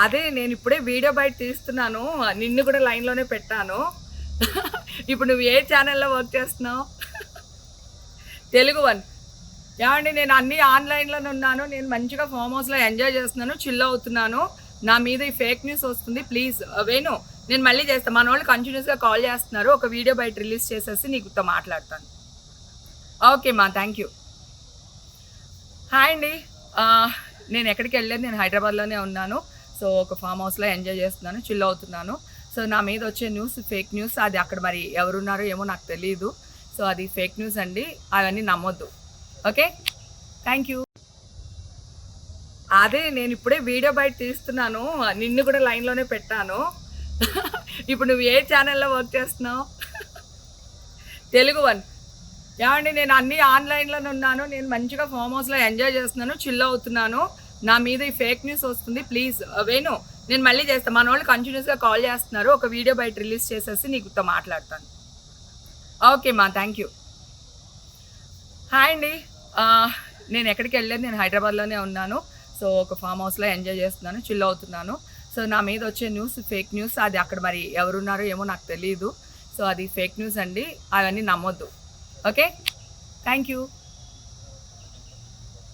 అదే నేను ఇప్పుడే వీడియో బయట తీస్తున్నాను. నిన్ను కూడా లైన్‌లోనే పెట్టాను. ఇప్పుడు నువ్వు ఏ ఛానెల్‌లో వర్క్ చేస్తున్నావు? తెలుగు వన్. ఏవండి నేను అన్నీ ఆన్‌లైన్‌లోనే ఉన్నాను. నేను మంచిగా ఫార్మ్ హౌస్‌లో ఎంజాయ్ చేస్తున్నాను. చిల్ అవుతున్నాను. నా మీద ఈ ఫేక్ న్యూస్ వస్తుంది. ప్లీజ్ వేణు నేను మళ్ళీ చేస్తా. మనోళ్ళు కంటిన్యూస్‌గా కాల్ చేస్తున్నారు. ఒక వీడియో బయట రిలీజ్ చేసేసి నీతో మాట్లాడతాను. ఓకే మా. Thank you. హాయ్ అండి. నేను ఎక్కడికి వెళ్ళలేదు. నేను హైదరాబాద్‌లోనే ఉన్నాను. సో ఒక ఫామ్ హౌస్‌లో ఎంజాయ్ చేస్తున్నాను. చిల్ అవుతున్నాను. సో నా మీద వచ్చే న్యూస్ ఫేక్ న్యూస్. అది అక్కడ మరి ఎవరున్నారో ఏమో నాకు తెలీదు. సో అది ఫేక్ న్యూస్ అండి. అవన్నీ నమ్మొద్దు. ఓకే. Thank you. అదే నేను ఇప్పుడే వీడియో బయట తీస్తున్నాను. నిన్ను కూడా లైన్‌లోనే పెట్టాను. ఇప్పుడు నువ్వు ఏ ఛానెల్‌లో వర్క్ చేస్తున్నావు? తెలుగు వన్. ఏవండి నేను అన్నీ ఆన్‌లైన్‌లోనే ఉన్నాను. నేను మంచిగా ఫామ్ హౌస్‌లో ఎంజాయ్ చేస్తున్నాను. చిల్ అవుతున్నాను. నా మీద ఈ ఫేక్ న్యూస్ వస్తుంది. ప్లీజ్ వేణు నేను మళ్ళీ చేస్తా. మనోళ్ళు కంటిన్యూస్‌గా కాల్ చేస్తున్నారు. ఒక వీడియో బయట రిలీజ్ చేసేసి నీతో మాట్లాడతాను. ఓకే మా. Thank you. హాయ్ అండి. నేను ఎక్కడికి వెళ్ళలేదు. నేను హైదరాబాద్‌లోనే ఉన్నాను. సో ఒక ఫామ్ హౌస్‌లో ఎంజాయ్ చేస్తున్నాను. చిల్ అవుతున్నాను. సో నా మీద వచ్చే న్యూస్ ఫేక్ న్యూస్. అది అక్కడ మరి ఎవరున్నారో ఏమో నాకు తెలీదు. సో అది ఫేక్ న్యూస్ అండి. అవన్నీ నమ్మొద్దు. ఓకే. Thank you.